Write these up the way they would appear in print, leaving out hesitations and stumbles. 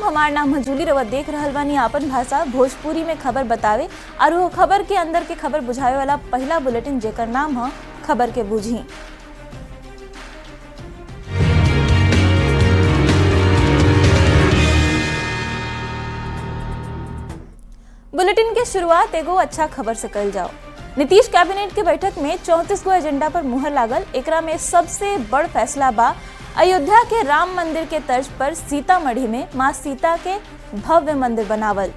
हमार नाम मंजूली रवा देख रहल बानी आपन भाषा भोजपुरी में खबर बतावे और वो खबर के अंदर के खबर बुझावे वाला पहला बुलेटिन जेकर नाम है खबर के बूझी। बुलेटिन के शुरुआत एगो अच्छा खबर से कल जाओ। नीतीश कैबिनेट के बैठक में 34 गो एजेंडा पर मुहर लागल। एकरा में सबसे बड़ फैसला बा अयोध्या के राम मंदिर के तर्ज पर सीतामढ़ी में मां सीता के भव्य मंदिर बनावल।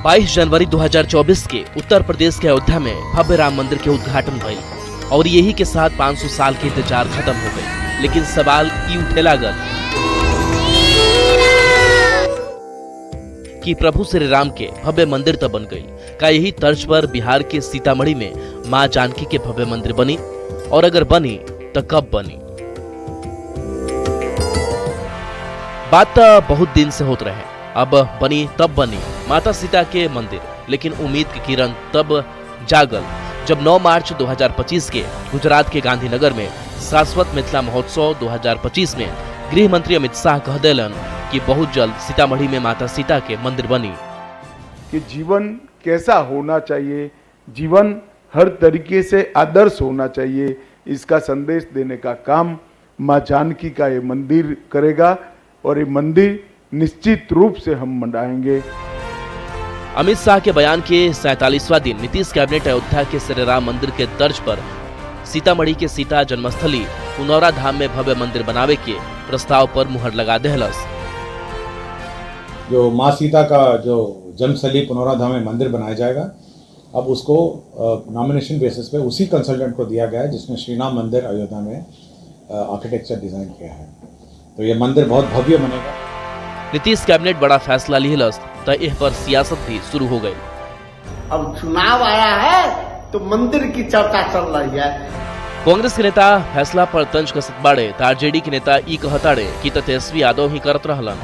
बाईस जनवरी 2024 के उत्तर प्रदेश के अयोध्या में भव्य राम मंदिर के उद्घाटन भइल और यही के साथ 500 साल के इंतजार खत्म हो गए। लेकिन सवाल ई उठे लागल कि प्रभु श्री राम के भव्य मंदिर तब बन गई, का यही तर्ज पर बिहार के सीतामढ़ी में मां जानकी के भव्य मंदिर बनी? और अगर बनी तो कब बनी? बात तो बहुत दिन से होत रहे, अब बनी तब बनी माता सीता के मंदिर। लेकिन उम्मीद की किरण तब जागल जब 9 मार्च 2025 के गुजरात के गांधीनगर में शाश्वत मिथिला महोत्सव 2025 में गृह मंत्री अमित शाह कह दिलन कि बहुत जल्द सीतामढ़ी में माता सीता के मंदिर बनी। कि जीवन कैसा होना चाहिए, जीवन हर तरीके से आदर्श होना चाहिए, इसका संदेश देने का काम मां जानकी का ये मंदिर करेगा और ये मंदिर निश्चित रूप से हम मनाएंगे। अमित शाह के बयान के 47वां दिन नीतीश कैबिनेट अयोध्या के श्री राम मंदिर के तर्ज पर सीतामढ़ी के सीता जन्मस्थली पुनौरा धाम में भव्य मंदिर बनावे के प्रस्ताव पर मुहर लगा देहलस। जो माँ सीता का जो जन्मस्थली पुनौरा धाम में मंदिर बनाया जाएगा, अब उसको नॉमिनेशन बेसिस पे उसी कंसल्टेंट को दिया गया है जिसने श्री राम मंदिर अयोध्या में आर्किटेक्चर डिजाइन किया है। तो ये मंदिर बहुत भव्य बनेगा। नीतीश कैबिनेट बड़ा फैसला लिहलस तो इस पर सियासत भी शुरू हो गई। अब चुनाव आया है तो मंदिर की चर्चा चल रही है। कांग्रेस के नेता फैसला पर तंज कसत बाड़े, आरजेडी के नेता ई कहताड़े कि तेजस्वी यादव ही करत रहलन।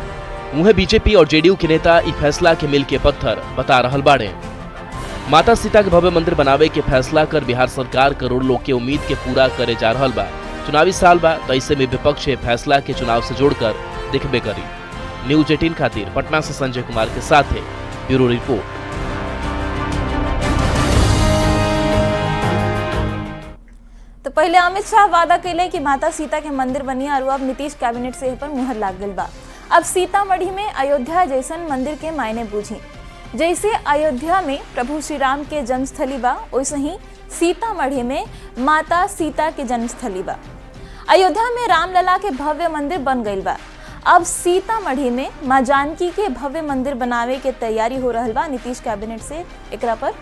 उन्हें बीजेपी और जेडीयू के नेता ई फैसला के मिल के पत्थर बता रहल बाड़े। माता सीता के भव्य मंदिर बनावे के फैसला कर बिहार सरकार करोड़ लोग के उम्मीद के पूरा करे जा रहल बा। चुनावी साल बा तो ऐसे में विपक्ष फैसला के चुनाव से जोड़कर दिखबे करी। न्यूज 18 खातिर पटना से संजय कुमार के साथ है ब्यूरो रिपोर्ट। तो पहले अमित शाह वादा कैले कि माता सीता के मंदिर बनी और अब नीतीश कैबिनेट से पर मुहर लाग गई बा। अब सीतामढ़ी में अयोध्या जैसन मंदिर के मायने बूझी। जैसे अयोध्या में प्रभु श्री राम के जन्मस्थली बा, वैसे ही सीतामढ़ी में माता सीता के जन्मस्थली बा। अयोध्या में रामलला के भव्य मंदिर बन गई बा। अब सीतामढ़ी में मां जानकी के भव्य मंदिर बनावे के तैयारी हो रहल बा। नीतीश कैबिनेट से एकरा पर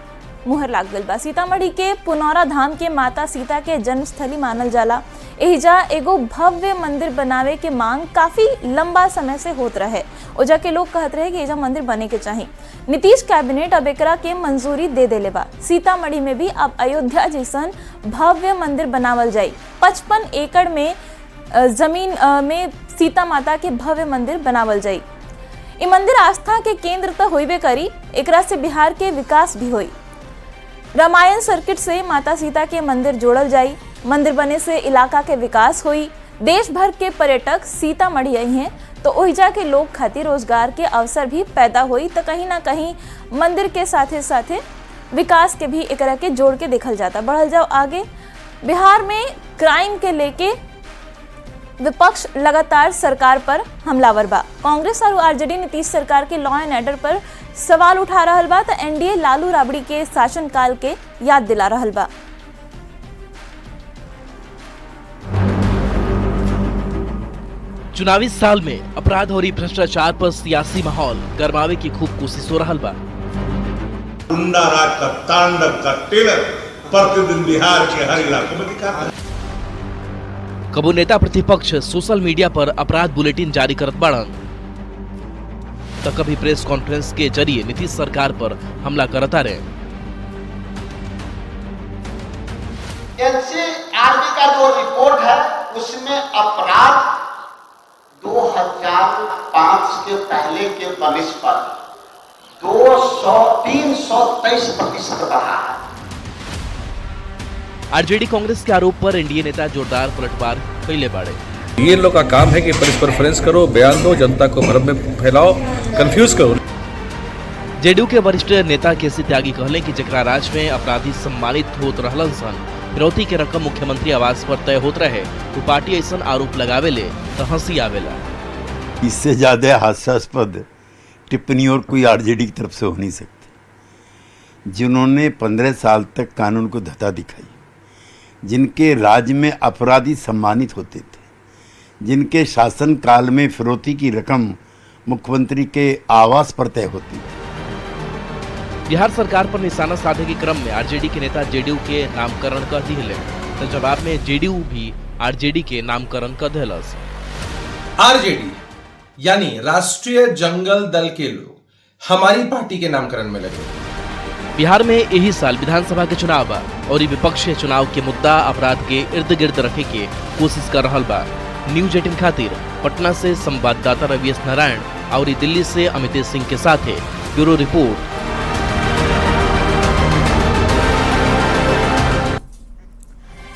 मुहर लाग गई बा। सीतामढ़ी के पुनौरा धाम के माता सीता के जन्मस्थली मानल जाला। एहिजा एगो भव्य मंदिर बनावे के मांग काफी लंबा समय से होत रहे। ओजा के लोग कहत रहे कि एजा मंदिर बने के चाहिए। नीतीश कैबिनेट अब एकरा के मंजूरी दे देले बा। सीतामढ़ी में भी अब अयोध्या जैसन भव्य मंदिर बनावल जाई। 55 एकड़ में जमीन में सीता माता के भव्य मंदिर बनावल जाई। ये मंदिर आस्था के केंद्र तो होइबे करी, एकरा से बिहार के विकास भी होई। रामायण सर्किट से माता सीता के मंदिर जोड़ल जाई। मंदिर बने से इलाका के विकास हुई। देश भर के पर्यटक सीतामढ़ी आई हैं तो ओहिजा के लोग खातिर रोजगार के अवसर भी पैदा हुई। तो कहीं ना कहीं मंदिर के साथे साथे विकास के भी एकरा के जोड़ के देखल जाता। बढ़ल जाओ आगे। बिहार में क्राइम के लेके विपक्ष लगातार सरकार पर हमलावर बा। कांग्रेस और आरजेडी नीतीश सरकार के लॉ एंड ऑर्डर पर सवाल उठा रहल बा तो एनडीए लालू राबड़ी के शासनकाल के याद दिला रहल बा। चुनावी साल में अपराध और भ्रष्टाचार पर सियासी माहौल गरमावे की खूब कोशिश हो रहल बा। गुंडा राज का तांडव का टेलर प्रतिदिन बिहार के हर इलाके में दिखा रहा है। कबो नेता प्रतिपक्ष सोशल मीडिया पर अपराध बुलेटिन जारी करत बाड़न तो कभी प्रेस कॉन्फ्रेंस के जरिए नीतीश सरकार पर हमला करता रहे। एनसीआरबी का जो रिपोर्ट है उसमें अपराध 2005 के पहले के बनिश पर 323% बढ़ा है। आरजेडी कांग्रेस के आरोप पर एनडीए नेता जोरदार पलटवार कैले बाड़े। ये लोग का काम है कि प्रेफरेंस करो, बयान दो, जनता को भ्रम में फैलाओ, कंफ्यूज करो। जेडीयू के वरिष्ठ नेता केसी त्यागी कहले कि जकरा राज में अपराधी सम्मानित होत रहलन सन, फिरौती के रकम मुख्यमंत्री आवास पर तय होत रहे, तो पार्टी ऐसा आरोप लगावेले तो हंसी आवेला। इससे ज्यादा हास्यास्पद टिप्पणी और कोई आरजेडी की तरफ से हो नहीं सकती। जिन्होंने 15 साल तक कानून को धता दिखाई, जिनके राज्य में अपराधी सम्मानित होते थे, जिनके शासन काल में फिरौती की रकम मुख्यमंत्री के आवास पर तय होती थी। बिहार सरकार पर निशाना साधे के क्रम में आरजेडी के नेता जेडीयू के नामकरण कर दिले, तो जवाब में जेडीयू भी आरजेडी के नामकरण कर दिलस। आरजेडी यानी राष्ट्रीय जंगल दल के लोग हमारी पार्टी के नामकरण में लगे। बिहार में यही साल विधानसभा के चुनाव बा और विपक्षी चुनाव के मुद्दा अपराध के इर्द गिर्द रखे के कोशिश कर रहा बा। न्यूज 18 खातिर पटना से संवाददाता रवि एस नारायण और दिल्ली से अमितेश सिंह के साथ bureau report.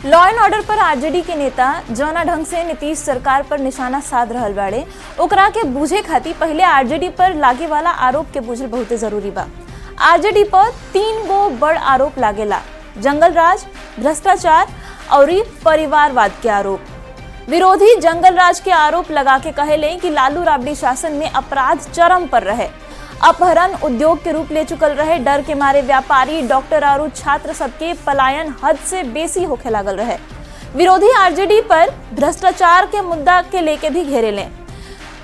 Law and order पर आरजेडी के नेता जौना ढंग से नीतीश सरकार पर निशाना साध रहल बाड़े, ओकरा के बूझे खातिर पहले आरजेडी पर लागे वाला आरोप के बूझल बहुत जरूरी बा। आरजेडी पर 3 गो बड़ आरोप लागेला: जंगल राज, भ्रष्टाचार और परिवारवाद के आरोप। विरोधी जंगल राज के आरोप लगा के कहेले कि लालू राबड़ी शासन में अपराध चरम पर रहे, अपहरण उद्योग के रूप ले चुकल रहे, डर के मारे व्यापारी, डॉक्टर और छात्र सबके पलायन हद से बेसी होखे लागल रहे। विरोधी आरजेडी पर भ्रष्टाचार के मुद्दा के लेके भी घेरे लें,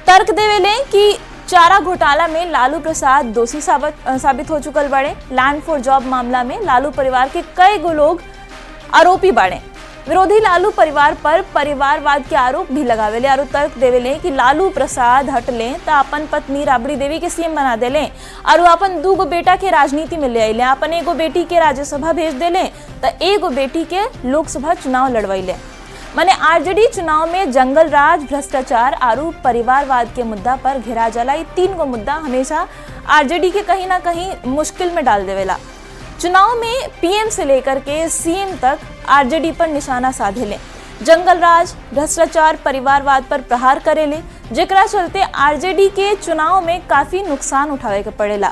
तर्क देवे लें कि चारा घोटाला में लालू प्रसाद दोषी साबित हो चुकल बाड़े। लैंड फॉर जॉब मामला में लालू परिवार के कई गो लोग आरोपी बाड़े। विरोधी लालू परिवार पर परिवारवाद के आरोप भी लगावेले और तर्क देवेले कि लालू प्रसाद हटले तो अपन पत्नी राबड़ी देवी के सीएम बना देले और अपन 2 गो बेटा के राजनीति में ले आइले, अपन 1 गो बेटी के राज्यसभा भेज देले तो 1 गो बेटी के लोकसभा चुनाव लड़वैले। माने आरजेडी चुनाव में जंगल राज, भ्रष्टाचार और परिवारवाद के मुद्दा पर घेरा जाला। ये 3 गो मुद्दा हमेशा आरजेडी के कहीं ना कहीं मुश्किल में डाल देवेला। चुनाव में पीएम से लेकर के सीएम तक आरजेडी पर निशाना साधेले, जंगल राज, भ्रष्टाचार, परिवारवाद पर प्रहार करेले, जेकरा चलते आरजेडी के चुनाव में काफी नुकसान उठावे के पड़ेला।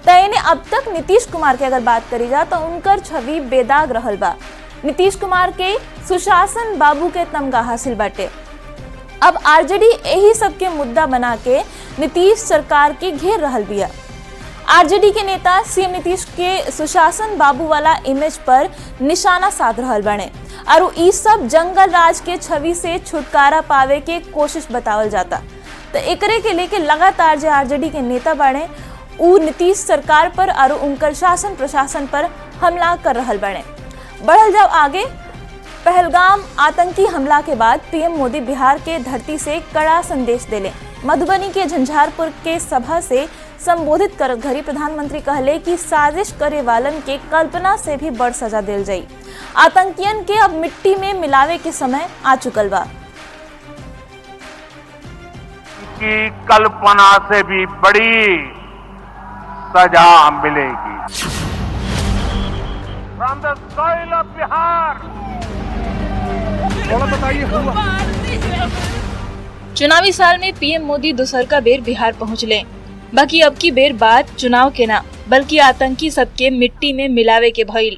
तैने अब तक नीतीश कुमार की अगर बात करी जा तो उनकर छवि बेदाग रहल बा। नीतीश कुमार के सुशासन बाबू के तमगा हासिल बाटे। अब आरजेडी यही सब के मुद्दा बना के नीतीश सरकार के घेर रहल बिया। आरजेडी के नेता सीएम नीतीश के सुशासन बाबू वाला इमेज पर निशाना साध रहल बने और ई सब जंगल राज के छवि से छुटकारा पावे के कोशिश बतावल जाता। तो एकरे के लेके लगातार जो आरजेडी के नेता बने उ नीतीश सरकार पर और उनकर शासन प्रशासन पर हमला कर रहल बने। बढ़ल जाओ आगे, पहलगाम आतंकी हमला के बाद पीएम मोदी बिहार के धरती से कड़ा संदेश देले। मधुबनी के झंझारपुर के सभा से संबोधित करत घड़ी प्रधानमंत्री कहले कि साजिश करे वालन के कल्पना से भी बड़ सजा देल जाई। आतंकियन के अब मिट्टी में मिलावे के समय आ चुकल बा। की कल्पना से भी बड़ी सजा मिलेगी। From the soil of Bihar. चुनावी साल में पीएम मोदी दूसरका बेर बिहार पहुंचले। बाकी अब की बेर बात चुनाव के ना बल्कि आतंकी सबके मिट्टी में मिलावे के भइल।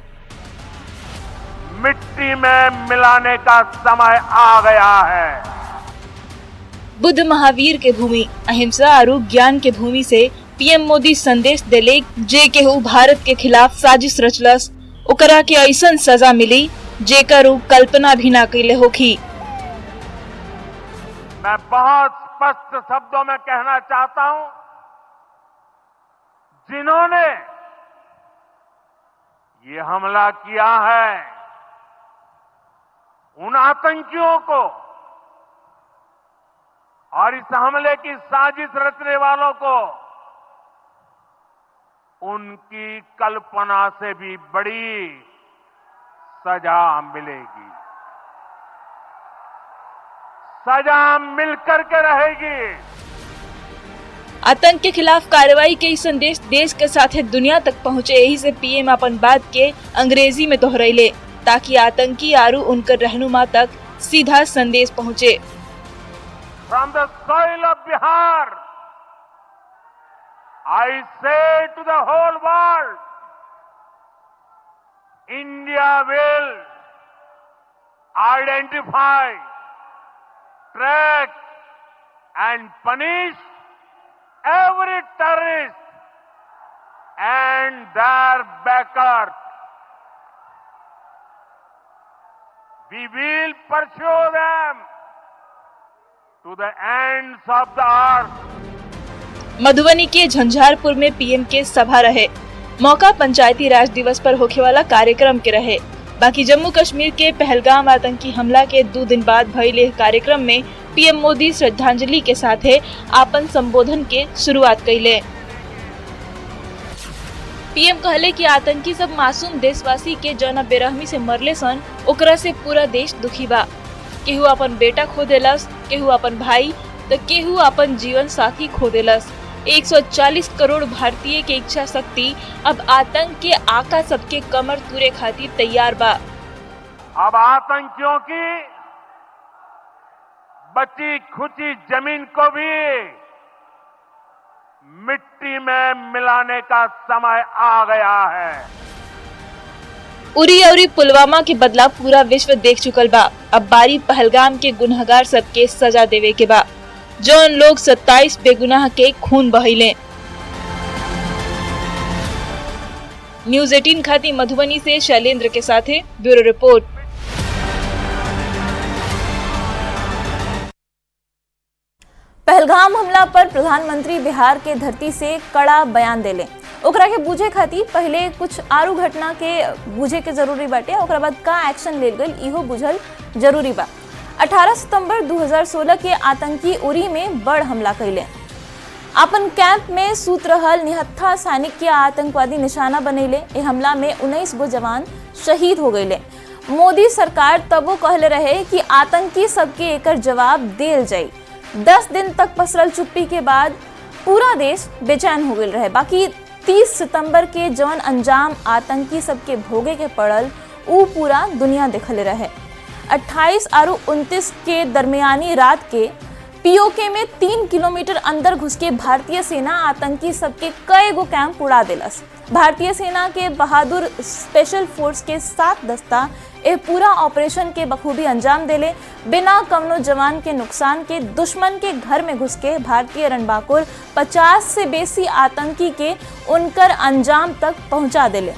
मिट्टी में मिलाने का समय आ गया है। बुद्ध महावीर के भूमि, अहिंसा और ज्ञान के भूमि से पीएम मोदी संदेश देले जे केहू भारत के खिलाफ साजिश रचलस ओकरा के ऐसन सजा मिली जेकर कल्पना भी ना कैले होखी। मैं बहुत स्पष्ट शब्दों में कहना चाहता हूं, जिन्होंने ये हमला किया है उन आतंकियों को और इस हमले की साजिश रचने वालों को उनकी कल्पना से भी बड़ी सजा मिलेगी। सजा मिलकर के रहेगी। आतंक के खिलाफ कार्रवाई के संदेश देश के साथ दुनिया तक पहुँचे, यही से पीएम अपन बात के अंग्रेजी में दोहरैले। ताकि आतंकी आरू उनकर रहनुमा तक सीधा संदेश पहुँचे। From the soil of Bihar, I say to the whole world, India will identify, track and punish every terrorist and their backers. We will pursue them to the ends of the earth. Madhubani के झंझारपुर में PM के सभा रहे। मौका पंचायती राज दिवस पर होने वाला कार्यक्रम के रहे। बाकी जम्मू कश्मीर के पहलगाम आतंकी हमला के 2 दिन बाद भइले कार्यक्रम में पीएम मोदी श्रद्धांजलि के साथे आपन संबोधन के शुरुआत कैले। पीएम कहले कि आतंकी सब मासूम देशवासी के जौना बेरहमी से मरले सन, ओकरा से पूरा देश दुखी बा। केहू अपन बेटा खो देलस, केहू अपन भाई, तो केहू अपन जीवन साथी खो देलस। 140 करोड़ भारतीय के इच्छा शक्ति अब आतंक के आका सबके कमर तूरे खातिर तैयार बा। अब आतंकियों की बची खुची जमीन को भी मिट्टी में मिलाने का समय आ गया है। उरी और पुलवामा के बदला पूरा विश्व देख चुकल बा। अब बारी पहलगाम के गुनहगार सबके सजा देवे के बा, जौन लोग 27 बेगुनाह के खून बहैले। न्यूज़ 18 खातिर मधुबनी से शैलेंद्र के साथ ब्यूरो रिपोर्ट। पहलगाम हमला पर प्रधानमंत्री बिहार के धरती से कड़ा बयान देले। ओकरा के बूझे खातिर पहले कुछ आरू घटना के बूझे के जरूरी बाटे, ओकरा बाद का एक्शन लेल गई इहो बुझल जरूरी बा। 18 सितंबर 2016 के आतंकी उरी में बड़ हमला कैले। अपन कैंप में सूत रहल निहत्था सैनिक के आतंकवादी निशाना बनैले। ए हमला में 19 गो जवान शहीद हो गए। मोदी सरकार तबो कहले रहे कि आतंकी सबके एकर जवाब देल जाई। 10 दिन तक पसरल चुप्पी के बाद पूरा देश बेचैन हो गए रहे। बाकी 30 सितंबर के जौन अंजाम आतंकी सबके भोगे के पड़ल, ऊ पूरा दुनिया देखले रहे। 28 और 29 के दरमियानी रात के पीओके में 3 किलोमीटर अंदर घुस के भारतीय सेना आतंकी सबके कई गो कैंप उड़ा देलस। भारतीय सेना के बहादुर स्पेशल फोर्स के 7 दस्ता ए पूरा ऑपरेशन के बखूबी अंजाम देले। बिना कवनो जवान के नुकसान के दुश्मन के घर में घुस के भारतीय रणबांकुर 50 से बेसी आतंकी के उनकर अंजाम तक पहुंचा देले।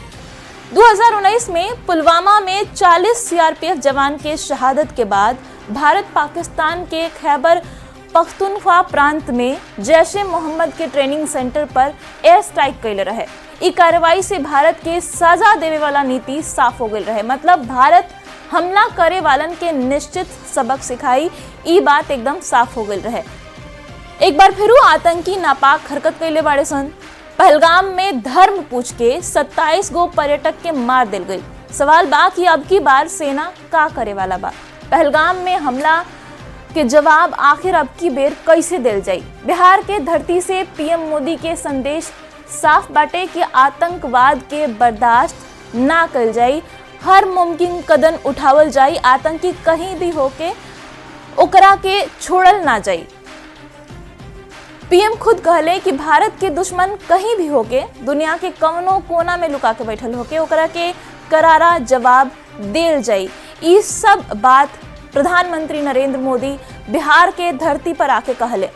2019 में पुलवामा में 40 सीआरपीएफ जवान के शहादत के बाद भारत पाकिस्तान के खैबर पख्तूनख्वा प्रांत में जैश ए मोहम्मद के ट्रेनिंग सेंटर पर एयर स्ट्राइक कैले रहे। ई कार्रवाई से भारत के सजा देवे वाला नीति साफ हो गई रहे। मतलब भारत हमला करे वालन के निश्चित सबक सिखाई, ई बात एकदम साफ हो गई रहे। एक बार फिर आतंकी नापाक हरकत कैले बाड़े सन। पहलगाम में धर्म पूछ के 27 गो पर्यटक के मार दिल गई। सवाल बा कि अब की बार सेना का करे वाला बा। पहलगाम में हमला के जवाब आखिर अब की बेर कैसे दिल जाई। बिहार के धरती से पीएम मोदी के संदेश साफ बाटे कि आतंकवाद के बर्दाश्त ना कल जाई, हर मुमकिन कदम उठावल जाई। आतंकी कहीं भी होके ओकरा के छोड़ल ना जाई। पीएम खुद कहले कि भारत के दुश्मन कहीं भी होके, दुनिया के कवनो कोना में लुका के बैठल होके, ओकरा के करारा जवाब देल जाई। ई सब बात प्रधानमंत्री नरेंद्र मोदी बिहार के धरती पर आके कहले।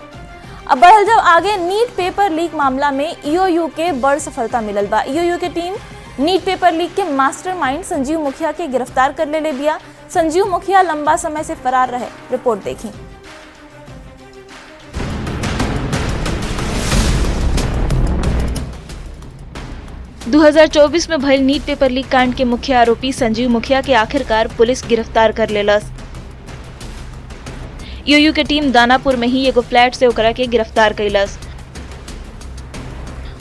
अब बढ़ल जब आगे नीट पेपर लीक मामला में ईओयू के बड़ सफलता मिलल बा। ईओयू के टीम नीट पेपर लीक के मास्टरमाइंड संजीव मुखिया के गिरफ्तार कर ले बिया। संजीव मुखिया लंबा समय से फरार रहे। रिपोर्ट देखी। – 2024 में भइल नीट पेपर लीक कांड के मुख्य आरोपी संजीव मुखिया के आखिरकार पुलिस गिरफ्तार कर लेलस। ईओयू के टीम दानापुर में ही एगो फ्लैट से ओकरा के गिरफ्तार कैलस।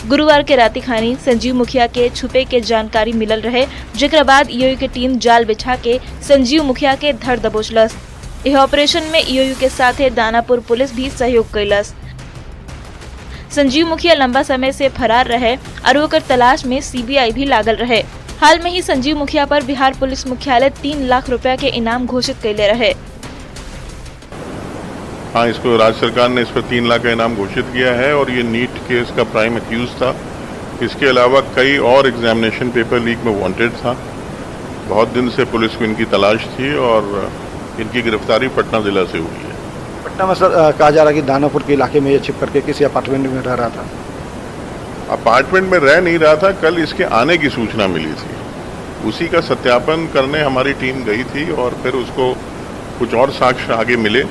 गुरुवार के राति खानी संजीव मुखिया के छुपे के जानकारी मिलल रहे, जेकरा बाद ईओयू के टीम जाल बिछा के संजीव मुखिया के धर दबोचलस। यह ऑपरेशन में ईओयू के साथ दानापुर पुलिस भी सहयोग कैलस। संजीव मुखिया लंबा समय से फरार रहे और ओकर तलाश में सीबीआई भी लागल रहे। हाल में ही संजीव मुखिया पर बिहार पुलिस मुख्यालय 3 लाख रुपया के इनाम घोषित कैले रहे। हाँ, इसको राज्य सरकार ने इस पर 3 लाख का इनाम घोषित किया है और ये नीट केस का प्राइम एक्यूज था। इसके अलावा कई और एग्जामिनेशन पेपर लीक में वांटेड था। बहुत दिन से पुलिस को इनकी तलाश थी और इनकी गिरफ्तारी पटना जिला से हुई है। पटना में सर कहा जा रहा है कि दानापुर के इलाके में ये छिप करके किसी अपार्टमेंट में रह रहा था। अपार्टमेंट में रह नहीं रहा था, कल इसके आने की सूचना मिली थी। उसी का सत्यापन करने हमारी टीम गई थी और फिर उसको कुछ और साक्ष्य आगे मिले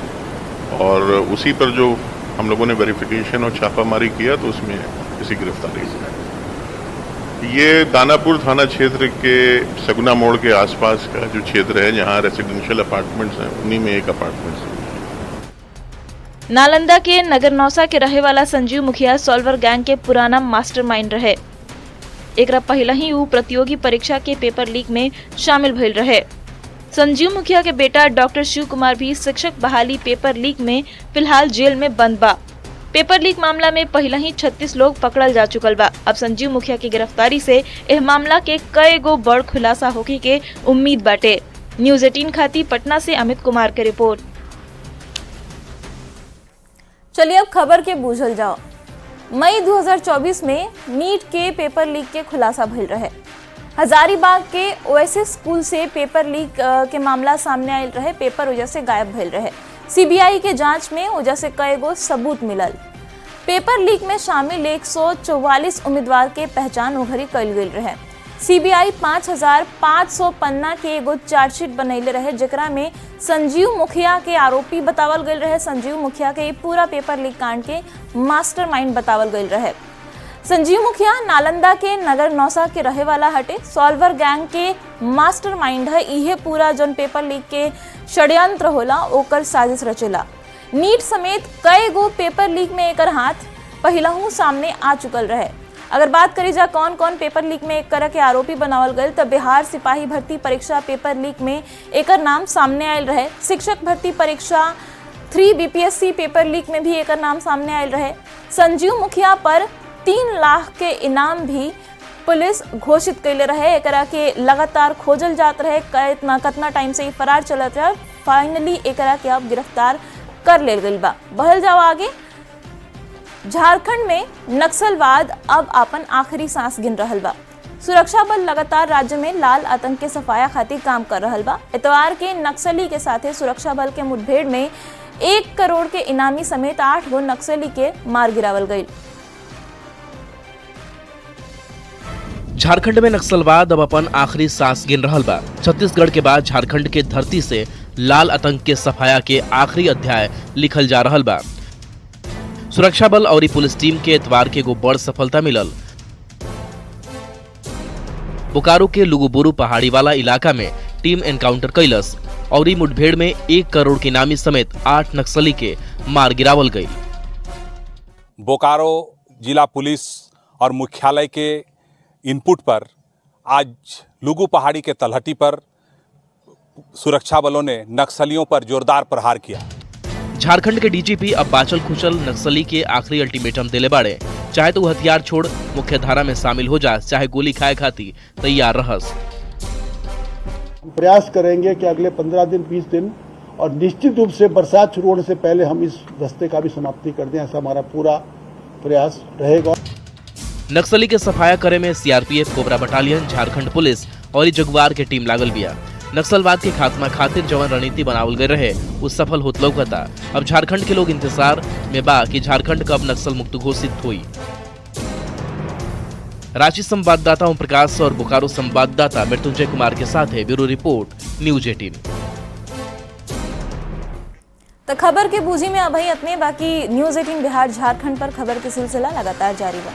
और उसी पर जो हम लोगों ने वेरिफिकेशन और छापामारी किया तो उसमें इसी गिरफ्तारी हुई। ये दानापुर थाना क्षेत्र के सगुना मोड़ के आसपास का जो क्षेत्र है जहां रेसिडेंशियल अपार्टमेंट्स हैं, उन्हीं में एक अपार्टमेंट है। नालंदा के नगर नौसा के रहे वाला संजीव मुखिया सॉल्वर गैंग के पुराना मास्टरमाइंड रहे। एकरा पहले ही वो प्रतियोगी परीक्षा के पेपर लीक में शामिल भइल रहे। संजीव मुखिया के बेटा डॉक्टर शिव कुमार भी शिक्षक बहाली पेपर लीक में फिलहाल जेल में बंद बा। पेपर लीक मामला में पहले ही 36 लोग पकड़ल जा चुकल बा। अब संजीव मुखिया की गिरफ्तारी से यह मामला के कई गो बड़ खुलासा होके के उम्मीद बाटे। न्यूज़ 18 खाती पटना से अमित कुमार की रिपोर्ट। चलिए अब खबर के बूझल जाओ। मई 2024 में नीट के पेपर लीक के खुलासा भइल रहे। हजारीबाग के ओएसएस स्कूल से पेपर लीक के मामला सामने आयल रहे। पेपर वजह से गायब भइल रहे। सीबीआई के जांच में वजह से कई गो सबूत मिलल। पेपर लीक में शामिल 144 उम्मीदवार के पहचान उघरी कल गई रहे। सीबीआई 5500 पन्ना के एगो चार्जशीट बनैले रहे, जेकरा में संजीव मुखिया के आरोपी बतावल गई रहे। संजीव मुखिया के पूरा पेपर लीक कांड के मास्टरमाइंड बतावल गई रहे। संजीव मुखिया नालंदा के नगर नौसा के रहे वाला हटे। सॉल्वर गैंग के मास्टरमाइंड है। इहे पूरा जन पेपर लीक के षड्यंत्र होला ओकर साजिश रचेला। नीट समेत कई गो पेपर लीक में एकर हाथ पहिलहू सामने आ चुकल रहे। अगर बात करी जा कौन कौन पेपर लीक में एक तरह के आरोपी बनावल गए तो बिहार सिपाही भर्ती परीक्षा पेपर लीक में एकर नाम सामने आयल रहे। शिक्षक भर्ती परीक्षा 3 बीपीएससी पेपर लीक में भी एकर नाम सामने आयल रहे। संजीव मुखिया पर 3 लाख के इनाम भी पुलिस घोषित कैले रहे। एकरा के लगातार खोजल जात रहे। कितना टाइम से फरार चलत रहे। फाइनली एकरा के अब गिरफ्तार कर लेल गइल बा। बढ़ल जाओ आगे। झारखंड में नक्सलवाद अब अपन आखिरी सांस गिन रहल बा। सुरक्षा बल लगातार राज्य में लाल आतंक के सफाया खातिर काम कर रहल बा। इतवार के नक्सली के साथे सुरक्षा बल के मुठभेड़ में 1 करोड़ के इनामी समेत 8 गो नक्सली के मार गिरावल गई। झारखंड में नक्सलवाद अब अपन आखिरी सांस गिन रहल बा। छत्तीसगढ़ के बाद झारखंड के धरती से लाल आतंक के सफाया के आखिरी अध्याय लिखल जा रहल बा। सुरक्षा बल और पुलिस टीम के एतवार के एगो बड़ सफलता मिलल। बोकारो के लुगुबुरु पहाड़ी वाला इलाका में टीम एनकाउंटर कैलस और मुठभेड़ में 1 करोड़ के इनामी समेत 8 नक्सली के मार गिरावल गई। बोकारो जिला पुलिस और मुख्यालय के इनपुट पर आज लुगु पहाड़ी के तलहटी पर सुरक्षा बलों ने नक्सलियों पर जोरदार प्रहार किया। झारखंड के डीजीपी अब बाचल खुचल नक्सली के आखिरी अल्टीमेटम दिले बाड़े। चाहे तो हथियार छोड़ मुख्य धारा में शामिल हो जा, चाहे गोली खाए खाती तैयार रहस। प्रयास करेंगे कि अगले 15 दिन 20 दिन और निश्चित रूप से बरसात शुरू होने से पहले हम इस रास्ते का भी समाप्ति कर दें, ऐसा हमारा पूरा प्रयास रहेगा। नक्सली के सफाया करे में CRPF, cobra battalion, Jharkhand police और जगुआर के टीम लागल बिया। नक्सलवाद के खात्मा खातिर जवन रणनीति बनावल गए रहे उस सफल होत लौकता। अब झारखंड के लोग इंतजार में बा कि झारखंड कब नक्सल मुक्त घोषित हुई। रांची संवाददाता ओम प्रकाश और बोकारो संवाददाता मृत्युंजय कुमार के साथ है ब्यूरो रिपोर्ट न्यूज़ 18। तो खबर के बूझी में अभी इतने बाकी न्यूज़ 18 बिहार झारखंड पर खबर के सिलसिला लगातार जारी बा।